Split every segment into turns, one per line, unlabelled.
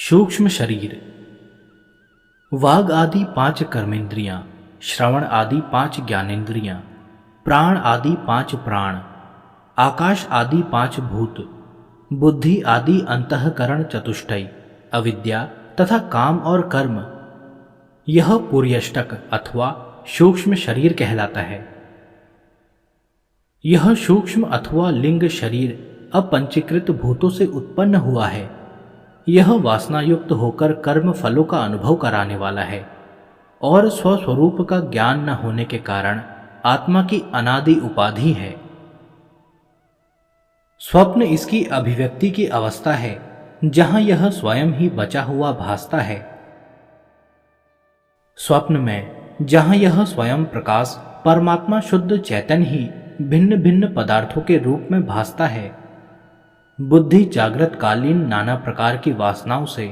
सूक्ष्म शरीर। वाग आदि 5 कर्मेंद्रियां, श्रवण आदि 5 ज्ञानेंद्रियां, प्राण आदि 5 प्राण, आकाश आदि 5 भूत, बुद्धि आदि अंतःकरण चतुष्टय, अविद्या तथा काम और कर्म, यह पुर्यष्टक अथवा सूक्ष्म शरीर कहलाता है। यह सूक्ष्म अथवा लिंग शरीर अपंचीकृत भूतों से उत्पन्न हुआ है। यह वासनायुक्त होकर कर्म फलों का अनुभव कराने वाला है और स्वस्वरूप का ज्ञान न होने के कारण आत्मा की अनादि उपाधि है। स्वप्न इसकी अभिव्यक्ति की अवस्था है जहां यह स्वयं ही बचा हुआ भासता है। स्वप्न में जहां यह स्वयं प्रकाश परमात्मा शुद्ध चैतन्य ही भिन्न भिन्न पदार्थों के रूप में भासता है। बुद्धि जागृत कालीन नाना प्रकार की वासनाओं से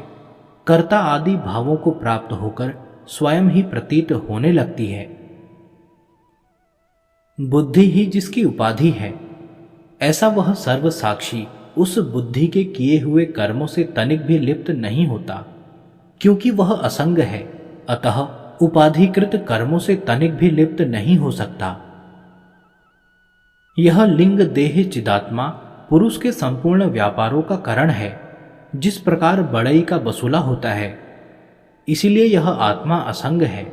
कर्ता आदि भावों को प्राप्त होकर स्वयं ही प्रतीत होने लगती है। बुद्धि ही जिसकी उपाधि है, ऐसा वह सर्व साक्षी उस बुद्धि के किए हुए कर्मों से तनिक भी लिप्त नहीं होता, क्योंकि वह असंग है। अतः उपाधिकृत कर्मों से तनिक भी लिप्त नहीं हो सकता। यह लिंग देह चिदात्मा पुरुष के संपूर्ण व्यापारों का कारण है। जिस प्रकार बढ़ई का वसूला होता है, इसीलिए यह आत्मा असंग है।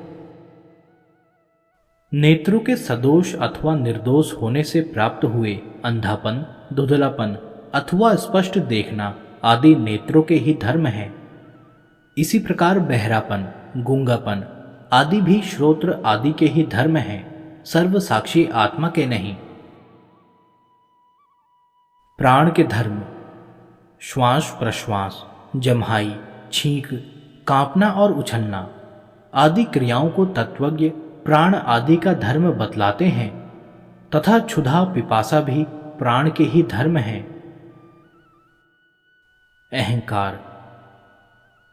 नेत्रों के सदोष अथवा निर्दोष होने से प्राप्त हुए अंधापन, धुंधलापन अथवा स्पष्ट देखना आदि नेत्रों के ही धर्म है। इसी प्रकार बहरापन, गूंगापन आदि भी श्रोत्र आदि के ही धर्म है, सर्व साक्षी आत्मा के नहीं। प्राण के धर्म श्वास प्रश्वास, जम्हाई, छींक, कांपना और उछलना आदि क्रियाओं को तत्वज्ञ प्राण आदि का धर्म बतलाते हैं तथा क्षुधा पिपासा भी प्राण के ही धर्म हैं। अहंकार।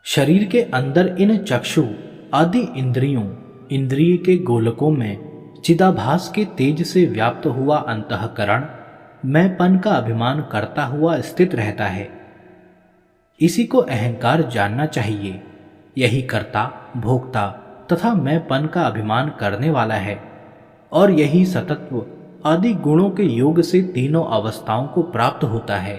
शरीर के अंदर इन चक्षु आदि इंद्रिय के गोलकों में चिदाभास के तेज से व्याप्त हुआ अंतःकरण मैंपन का अभिमान करता हुआ स्थित रहता है। इसी को अहंकार जानना चाहिए। यही कर्ता, भोक्ता तथा मैंपन का अभिमान करने वाला है और यही सतत्व आदि गुणों के योग से तीनों अवस्थाओं को प्राप्त होता है।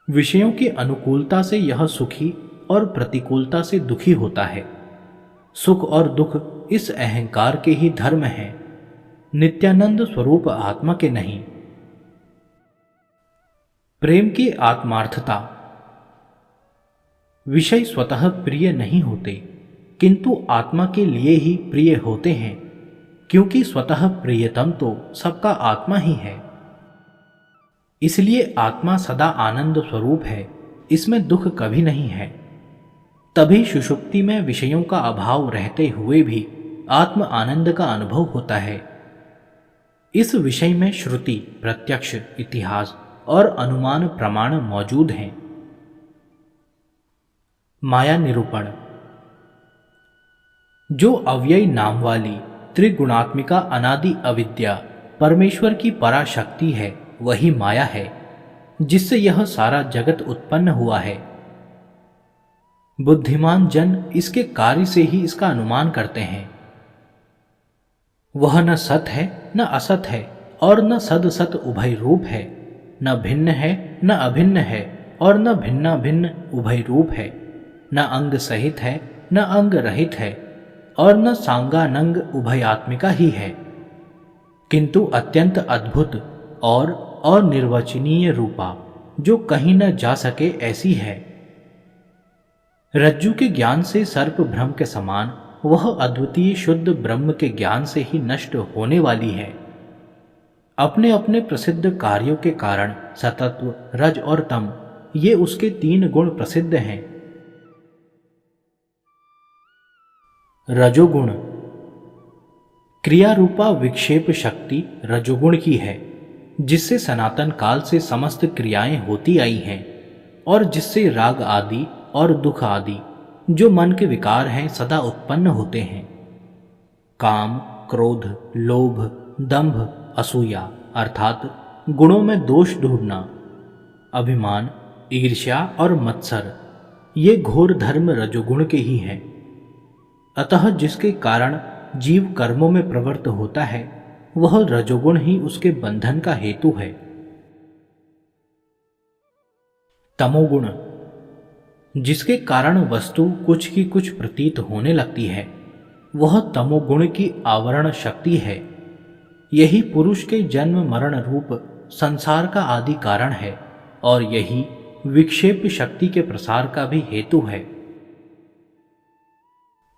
विषयों की अनुकूलता से यह सुखी और प्रतिकूलता से दुखी होता है। सुख और दुख इस अहंकार के ही धर्म हैं, नित्यानंद स्वरूप आत्मा के नहीं। प्रेम की आत्मार्थता। विषय स्वतः प्रिय नहीं होते, किंतु आत्मा के लिए ही प्रिय होते हैं, क्योंकि स्वतः प्रियतम तो सबका आत्मा ही है। इसलिए आत्मा सदा आनंद स्वरूप है, इसमें दुख कभी नहीं है। तभी सुषुप्ति में विषयों का अभाव रहते हुए भी आत्म आनंद का अनुभव होता है। इस विषय में श्रुति, प्रत्यक्ष, इतिहास और अनुमान प्रमाण मौजूद हैं। माया निरूपण। जो अव्ययी नाम वाली त्रिगुणात्मिका अनादि अविद्या परमेश्वर की पराशक्ति है, वही माया है जिससे यह सारा जगत उत्पन्न हुआ है। बुद्धिमान जन इसके कार्य से ही इसका अनुमान करते हैं। वह न सत है न असत है और न सदसत उभय रूप है, न भिन्न है न अभिन्न है और न भिन्ना भिन्न उभय रूप है, न अंग सहित है न अंग रहित है और न सांगानंग उभयात्मिका ही है, किंतु अत्यंत अद्भुत और अनिर्वचनीय रूपा, जो कहीं न जा सके ऐसी है। रज्जु के ज्ञान से सर्प भ्रम के समान वह अद्वितीय शुद्ध ब्रह्म के ज्ञान से ही नष्ट होने वाली है। अपने अपने प्रसिद्ध कार्यों के कारण सतत्व, रज और तम ये उसके 3 गुण प्रसिद्ध हैं। रजोगुण। क्रिया रूपा विक्षेप शक्ति रजोगुण की है, जिससे सनातन काल से समस्त क्रियाएं होती आई हैं और जिससे राग आदि और दुख आदि जो मन के विकार हैं सदा उत्पन्न होते हैं। काम, क्रोध, लोभ, दंभ, असूया अर्थात गुणों में दोष ढूंढना, अभिमान, ईर्ष्या और मत्सर ये घोर धर्म रजोगुण के ही हैं। अतः जिसके कारण जीव कर्मों में प्रवृत्त होता है वह रजोगुण ही उसके बंधन का हेतु है। तमोगुण, जिसके कारण वस्तु कुछ की कुछ प्रतीत होने लगती है, वह तमोगुण की आवरण शक्ति है। यही पुरुष के जन्म मरण रूप संसार का आदि कारण है और यही विक्षेप शक्ति के प्रसार का भी हेतु है।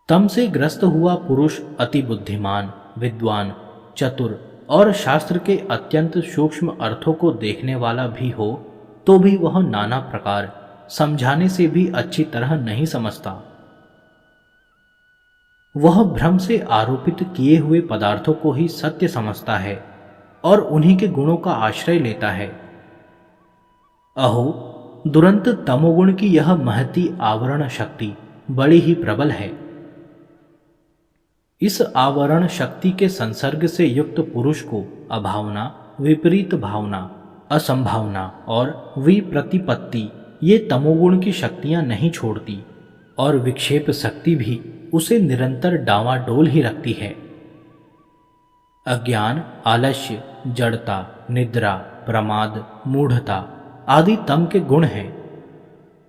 तम से ग्रस्त हुआ पुरुष अति बुद्धिमान, विद्वान, चतुर और शास्त्र के अत्यंत सूक्ष्म अर्थों को देखने वाला भी हो तो भी वह नाना प्रकार समझाने से भी अच्छी तरह नहीं समझता। वह भ्रम से आरोपित किए हुए पदार्थों को ही सत्य समझता है और उन्हीं के गुणों का आश्रय लेता है। अहो, दुरंत तमोगुण की यह महती आवरण शक्ति बड़ी ही प्रबल है। इस आवरण शक्ति के संसर्ग से युक्त पुरुष को अभावना, विपरीत भावना, असंभावना और विप्रतिपत्ति ये तमोगुण की शक्तियां नहीं छोड़ती और विक्षेप शक्ति भी उसे निरंतर डांवाडोल ही रखती है। अज्ञान, आलस्य, जड़ता, निद्रा, प्रमाद, मूढ़ता आदि तम के गुण हैं।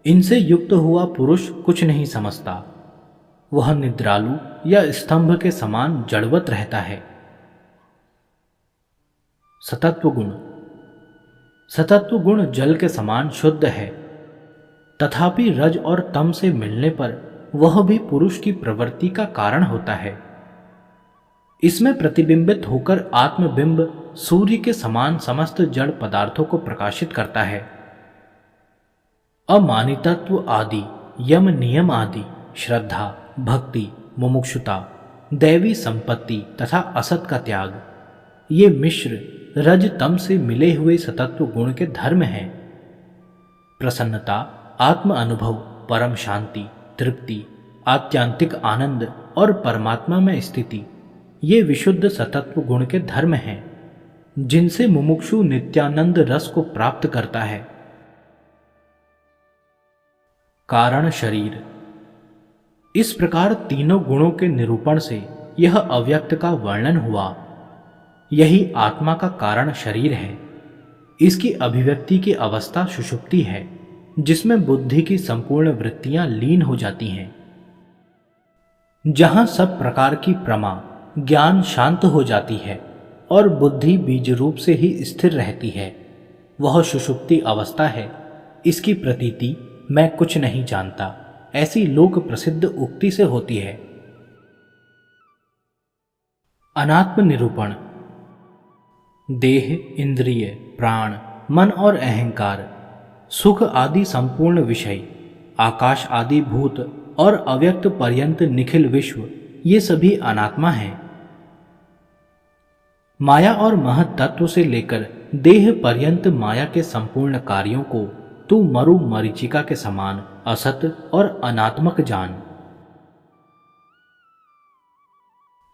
इनसे युक्त हुआ पुरुष कुछ नहीं समझता। वह निद्रालु या स्तंभ के समान जड़वत रहता है। सतत्व गुण, सतत्व गुण जल के समान शुद्ध है, तथापि रज और तम से मिलने पर वह भी पुरुष की प्रवृत्ति का कारण होता है। इसमें प्रतिबिंबित होकर आत्मबिंब सूर्य के समान समस्त जड़ पदार्थों को प्रकाशित करता है। अमानितत्व आदि, यम नियम आदि, श्रद्धा, भक्ति, मुमुक्षुता, दैवी संपत्ति तथा असत का त्याग, ये मिश्र रज तम से मिले हुए सतत्व गुण के धर्म हैं। प्रसन्नता, आत्म अनुभव, परम शांति, तृप्ति, आत्यांतिक आनंद और परमात्मा में स्थिति, ये विशुद्ध सतत्व गुण के धर्म हैं जिनसे मुमुक्षु नित्यानंद रस को प्राप्त करता है। कारण शरीर, इस प्रकार तीनों गुणों के निरूपण से यह अव्यक्त का वर्णन हुआ। यही आत्मा का कारण शरीर है। इसकी अभिव्यक्ति की अवस्था सुषुप्ति है जिसमें बुद्धि की संपूर्ण वृत्तियां लीन हो जाती हैं। जहां सब प्रकार की प्रमा, ज्ञान शांत हो जाती है और बुद्धि बीज रूप से ही स्थिर रहती है, वह सुषुप्ति अवस्था है। इसकी प्रतीति मैं कुछ नहीं जानता ऐसी लोक प्रसिद्ध उक्ति से होती है। अनात्म निरूपण, देह, इंद्रिय, प्राण, मन और अहंकार, सुख आदि संपूर्ण विषय, आकाश आदि भूत और अव्यक्त पर्यंत निखिल विश्व, ये सभी अनात्मा हैं। माया और महत तत्व से लेकर देह पर्यंत माया के संपूर्ण कार्यों को तू मरु मरीचिका के समान असत और अनात्मक जान।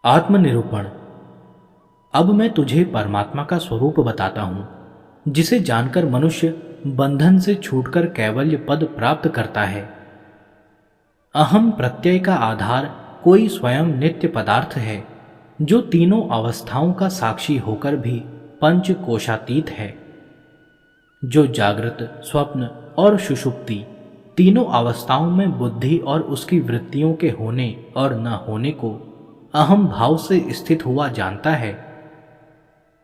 आत्मनिरूपण, अब मैं तुझे परमात्मा का स्वरूप बताता हूं जिसे जानकर मनुष्य बंधन से छूटकर कैवल्य पद प्राप्त करता है। अहम प्रत्यय का आधार कोई स्वयं नित्य पदार्थ है जो तीनों अवस्थाओं का साक्षी होकर भी पंच कोशातीत है, जो जागृत, स्वप्न और सुषुप्ति तीनों अवस्थाओं में बुद्धि और उसकी वृत्तियों के होने और न होने को अहम भाव से स्थित हुआ जानता है,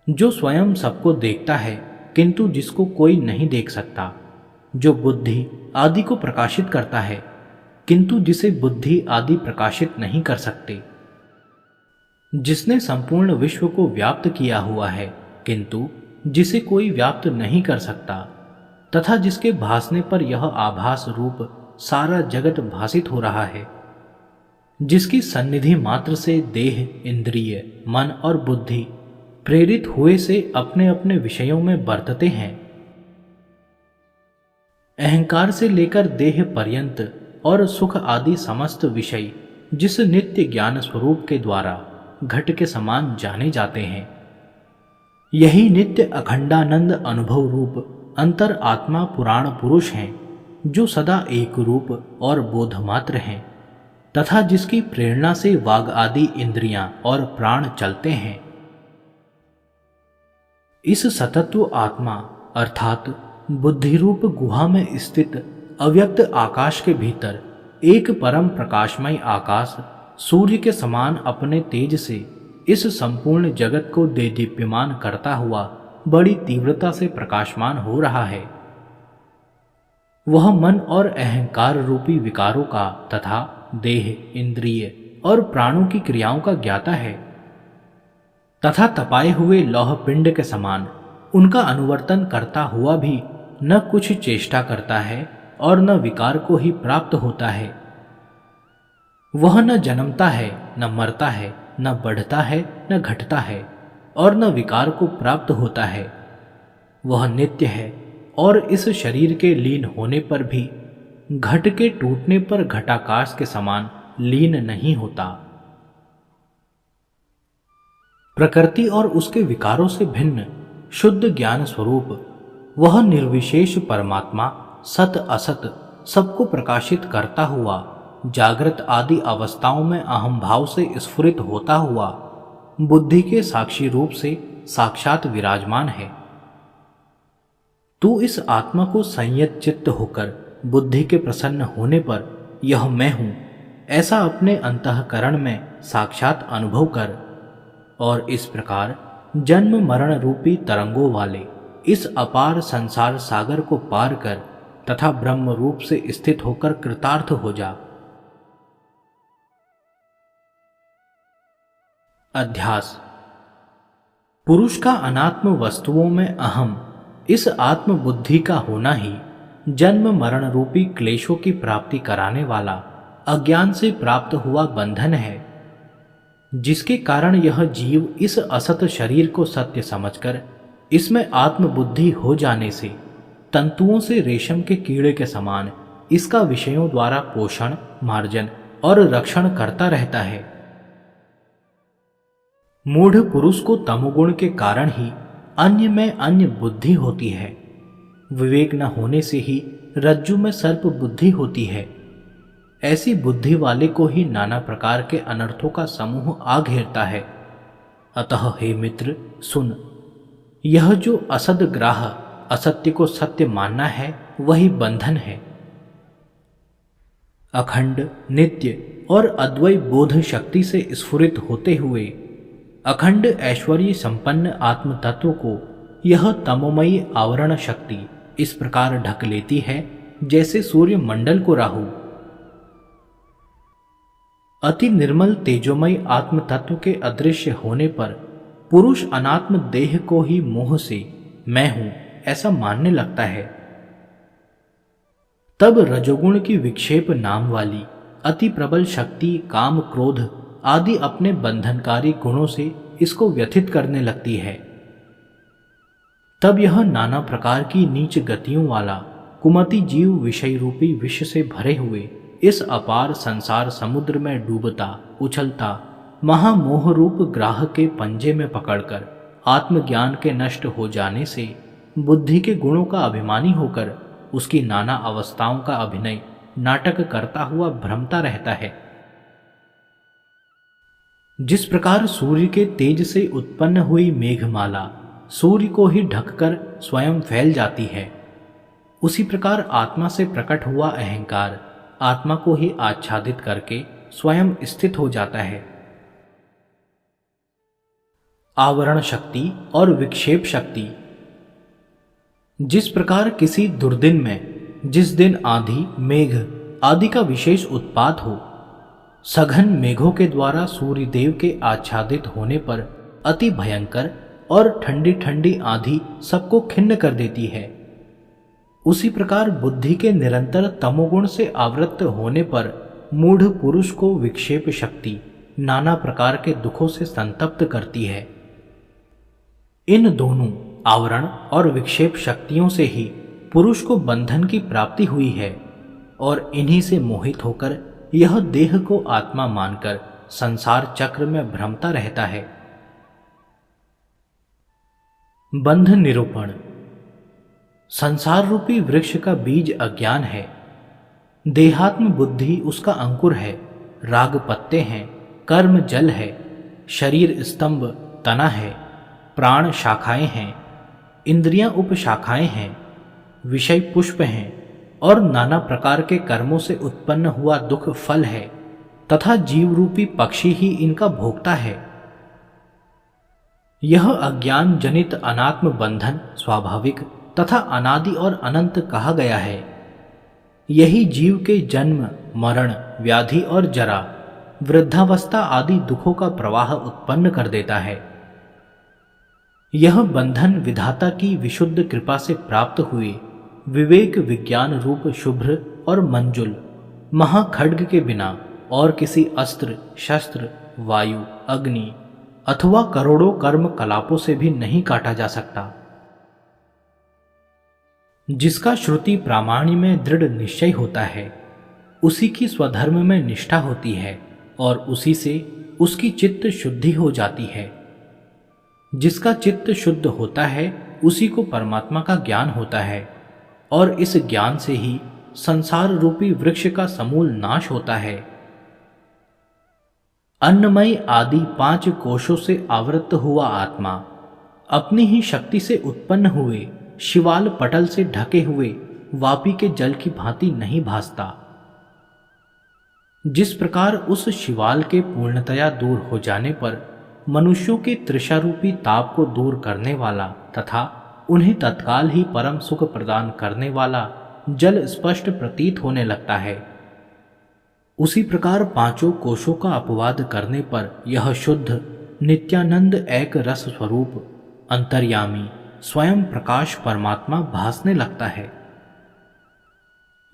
जो स्वयं सबको देखता है किंतु जिसको कोई नहीं देख सकता, जो बुद्धि आदि को प्रकाशित करता है किंतु जिसे बुद्धि आदि प्रकाशित नहीं कर सकते, जिसने संपूर्ण विश्व को व्याप्त किया हुआ है किंतु जिसे कोई व्याप्त नहीं कर सकता, तथा जिसके भासने पर यह आभास रूप सारा जगत भासित हो रहा है, जिसकी सन्निधि मात्र से देह, इंद्रिय, मन और बुद्धि प्रेरित हुए से अपने अपने विषयों में बरतते हैं। अहंकार से लेकर देह पर्यंत और सुख आदि समस्त विषय जिस नित्य ज्ञान स्वरूप के द्वारा घट के समान जाने जाते हैं, यही नित्य अखंडानंद अनुभव रूप अंतर आत्मा पुराण पुरुष हैं जो सदा एक रूप और बोधमात्र हैं तथा जिसकी प्रेरणा से वाग आदि इंद्रियां और प्राण चलते हैं। इस सतत्व आत्मा अर्थात बुद्धि रूप गुहा में स्थित अव्यक्त आकाश के भीतर एक परम प्रकाशमय आकाश सूर्य के समान अपने तेज से इस संपूर्ण जगत को देदीप्यमान करता हुआ बड़ी तीव्रता से प्रकाशमान हो रहा है। वह मन और अहंकार रूपी विकारों का तथा देह, इंद्रिय और प्राणों की क्रियाओं का ज्ञाता है तथा तपाए हुए लौह पिंड के समान उनका अनुवर्तन करता हुआ भी न कुछ चेष्टा करता है और न विकार को ही प्राप्त होता है। वह न जन्मता है, न मरता है, न बढ़ता है, न घटता है और न विकार को प्राप्त होता है। वह नित्य है और इस शरीर के लीन होने पर भी घट के टूटने पर घटाकाश के समान लीन नहीं होता। प्रकृति और उसके विकारों से भिन्न शुद्ध ज्ञान स्वरूप वह निर्विशेष परमात्मा सत असत सबको प्रकाशित करता हुआ जागृत आदि अवस्थाओं में अहम भाव से स्फुरित होता हुआ बुद्धि के साक्षी रूप से साक्षात विराजमान है। तू इस आत्मा को संयत चित्त होकर बुद्धि के प्रसन्न होने पर यह मैं हूं ऐसा अपने अंतःकरण में साक्षात अनुभव कर और इस प्रकार जन्म मरण रूपी तरंगों वाले इस अपार संसार सागर को पार कर तथा ब्रह्म रूप से स्थित होकर कृतार्थ हो जा। अध्यास। पुरुष का अनात्म वस्तुओं में अहम इस आत्म बुद्धि का होना ही जन्म मरण रूपी क्लेशों की प्राप्ति कराने वाला अज्ञान से प्राप्त हुआ बंधन है, जिसके कारण यह जीव इस असत शरीर को सत्य समझकर इसमें आत्मबुद्धि हो जाने से तंतुओं से रेशम के कीड़े के समान इसका विषयों द्वारा पोषण, मार्जन और रक्षण करता रहता है। मूढ़ पुरुष को तमोगुण के कारण ही अन्य में अन्य बुद्धि होती है। विवेक न होने से ही रज्जु में सर्प बुद्धि होती है। ऐसी बुद्धि वाले को ही नाना प्रकार के अनर्थों का समूह आ घेरता है। अतः हे मित्र सुन, यह जो असदग्राह असत्य को सत्य मानना है वही बंधन है। अखंड, नित्य और अद्वय बोध शक्ति से स्फुरित होते हुए अखंड ऐश्वर्य संपन्न आत्म तत्व को यह तमोमयी आवरण शक्ति इस प्रकार ढक लेती है जैसे सूर्य मंडल को राहु। अति निर्मल तेजोमय आत्म तत्व के अदृश्य होने पर पुरुष अनात्म देह को ही मोह से मैं हूं ऐसा मानने लगता है। तब रजोगुण की विक्षेप नाम वाली अति प्रबल शक्ति काम क्रोध आदि अपने बंधनकारी गुणों से इसको व्यथित करने लगती है। तब यह नाना प्रकार की नीच गतियों वाला कुमति जीव विषय रूपी विष से भरे हुए इस अपार संसार समुद्र में डूबता उछलता महामोह रूप ग्राह के पंजे में पकड़कर आत्मज्ञान के नष्ट हो जाने से बुद्धि के गुणों का अभिमानी होकर उसकी नाना अवस्थाओं का अभिनय नाटक करता हुआ भ्रमता रहता है। जिस प्रकार सूर्य के तेज से उत्पन्न हुई मेघमाला सूर्य को ही ढककर स्वयं फैल जाती है, उसी प्रकार आत्मा से प्रकट हुआ अहंकार आत्मा को ही आच्छादित करके स्वयं स्थित हो जाता है। आवरण शक्ति और विक्षेप शक्ति। जिस प्रकार किसी दुर्दिन में जिस दिन आंधी, मेघ आदि का विशेष उत्पात हो, सघन मेघों के द्वारा सूर्य देव के आच्छादित होने पर अति भयंकर और ठंडी ठंडी आंधी सबको खिन्न कर देती है, उसी प्रकार बुद्धि के निरंतर तमोगुण से आवृत्त होने पर मूढ़ पुरुष को विक्षेप शक्ति नाना प्रकार के दुखों से संतप्त करती है। इन दोनों आवरण और विक्षेप शक्तियों से ही पुरुष को बंधन की प्राप्ति हुई है और इन्हीं से मोहित होकर यह देह को आत्मा मानकर संसार चक्र में भ्रमता रहता है। बंध निरूपण। संसार रूपी वृक्ष का बीज अज्ञान है, देहात्म बुद्धि उसका अंकुर है, राग पत्ते हैं, कर्म जल है, शरीर स्तंभ तना है, प्राण शाखाएं हैं, इंद्रियां उपशाखाएं हैं, विषय पुष्प हैं और नाना प्रकार के कर्मों से उत्पन्न हुआ दुख फल है तथा जीव रूपी पक्षी ही इनका भोक्ता है। यह अज्ञान जनित अनात्म बंधन स्वाभाविक तथा अनादि और अनंत कहा गया है। यही जीव के जन्म मरण व्याधि और जरा वृद्धावस्था आदि दुखों का प्रवाह उत्पन्न कर देता है। यह बंधन विधाता की विशुद्ध कृपा से प्राप्त हुए विवेक विज्ञान रूप शुभ्र और मंजुल महाखड्ग के बिना और किसी अस्त्र शस्त्र वायु अग्नि अथवा करोड़ों कर्म कलापों से भी नहीं काटा जा सकता। जिसका श्रुति प्रामाण्य में दृढ़ निश्चय होता है, उसी की स्वधर्म में निष्ठा होती है और उसी से उसकी चित्त शुद्धि हो जाती है। जिसका चित्त शुद्ध होता है उसी को परमात्मा का ज्ञान होता है और इस ज्ञान से ही संसार रूपी वृक्ष का समूल नाश होता है। अन्नमय आदि 5 कोशों से आवृत हुआ आत्मा अपनी ही शक्ति से उत्पन्न हुए शिवाल पटल से ढके हुए वापी के जल की भांति नहीं भासता। जिस प्रकार उस शिवाल के पूर्णतया दूर हो जाने पर मनुष्यों के तृषारूपी ताप को दूर करने वाला तथा उन्हें तत्काल ही परम सुख प्रदान करने वाला जल स्पष्ट प्रतीत होने लगता है, उसी प्रकार 5 कोशों का अपवाद करने पर यह शुद्ध नित्यानंद एक रस स्वरूप अंतर्यामी स्वयं प्रकाश परमात्मा भासने लगता है।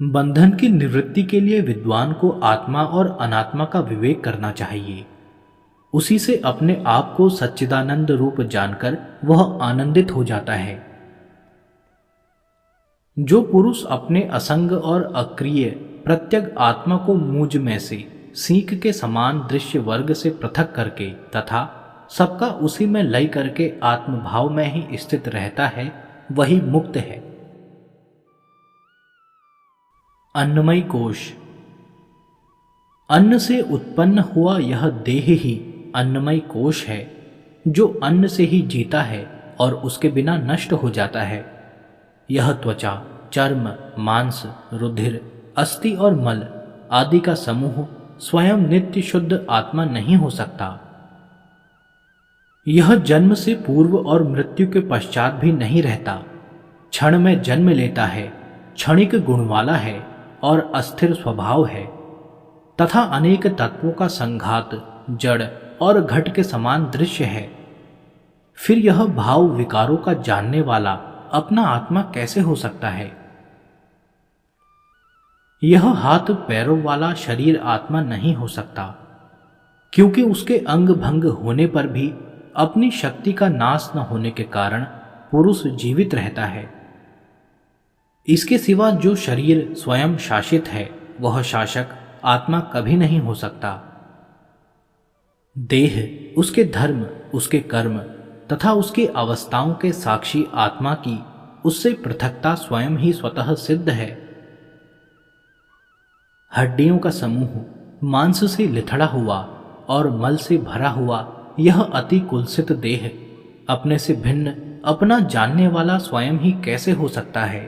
बंधन की निवृत्ति के लिए विद्वान को आत्मा और अनात्मा का विवेक करना चाहिए। उसी से अपने आप को सच्चिदानंद रूप जानकर वह आनंदित हो जाता है। जो पुरुष अपने असंग और अक्रिय प्रत्यग आत्मा को मुझ में से सीख के समान दृश्य वर्ग से पृथक करके तथा सबका उसी में लय करके आत्मभाव में ही स्थित रहता है, वही मुक्त है। अन्नमय कोश। अन्न से उत्पन्न हुआ यह देह ही अन्नमय कोश है, जो अन्न से ही जीता है और उसके बिना नष्ट हो जाता है। यह त्वचा चर्म मांस रुधिर अस्थि और मल आदि का समूह स्वयं नित्य शुद्ध आत्मा नहीं हो सकता। यह जन्म से पूर्व और मृत्यु के पश्चात भी नहीं रहता, क्षण में जन्म लेता है, क्षणिक गुण वाला है और अस्थिर स्वभाव है तथा अनेक तत्वों का संघात जड़ और घट के समान दृश्य है। फिर यह भाव विकारों का जानने वाला अपना आत्मा कैसे हो सकता है? यह हाथ पैरों वाला शरीर आत्मा नहीं हो सकता, क्योंकि उसके अंग भंग होने पर भी अपनी शक्ति का नाश न होने के कारण पुरुष जीवित रहता है। इसके सिवा जो शरीर स्वयं शासित है, वह शासक आत्मा कभी नहीं हो सकता। देह उसके धर्म उसके कर्म तथा उसकी अवस्थाओं के साक्षी आत्मा की उससे पृथकता स्वयं ही स्वतः सिद्ध है। हड्डियों का समूह मांस से लिथड़ा हुआ और मल से भरा हुआ यह अति कुलसित देह अपने से भिन्न अपना जानने वाला स्वयं ही कैसे हो सकता है?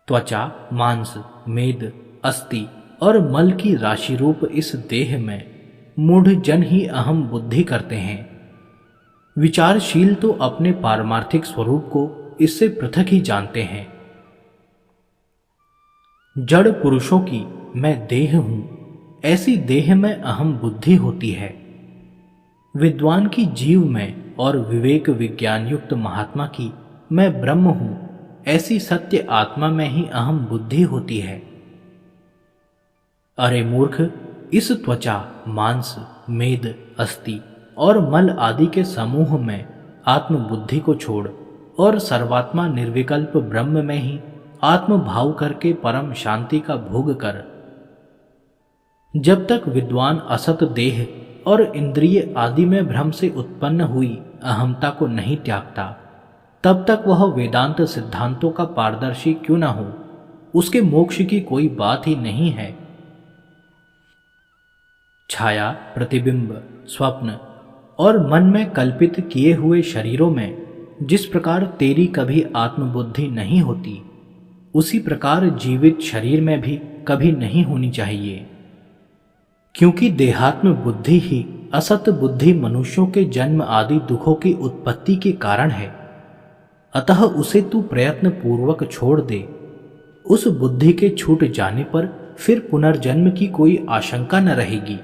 त्वचा मांस मेद अस्थि और मल की राशि रूप इस देह में मूढ़ जन ही अहम बुद्धि करते हैं। विचारशील तो अपने पारमार्थिक स्वरूप को इससे पृथक ही जानते हैं। जड़ पुरुषों की मैं देह हूं, ऐसी देह में अहम बुद्धि होती है। विद्वान की जीव में और विवेक विज्ञान युक्त महात्मा की मैं ब्रह्म हूं, ऐसी सत्य आत्मा में ही अहम बुद्धि होती है। अरे मूर्ख, इस त्वचा मांस मेद अस्थि और मल आदि के समूह में आत्मबुद्धि को छोड़ और सर्वात्मा निर्विकल्प ब्रह्म में ही आत्मभाव करके परम शांति का भोग कर। जब तक विद्वान असत देह और इंद्रिय आदि में भ्रम से उत्पन्न हुई अहमता को नहीं त्यागता, तब तक वह वेदांत सिद्धांतों का पारदर्शी क्यों न हो, उसके मोक्ष की कोई बात ही नहीं है। छाया, प्रतिबिंब, स्वप्न और मन में कल्पित किए हुए शरीरों में जिस प्रकार तेरी कभी आत्मबुद्धि नहीं होती, उसी प्रकार जीवित शरीर में भी कभी नहीं होनी चाहिए, क्योंकि देहात्म बुद्धि ही असत बुद्धि मनुष्यों के जन्म आदि दुखों की उत्पत्ति के कारण है। अतः उसे तू प्रयत्न पूर्वक छोड़ दे। उस बुद्धि के छूट जाने पर फिर पुनर्जन्म की कोई आशंका न रहेगी।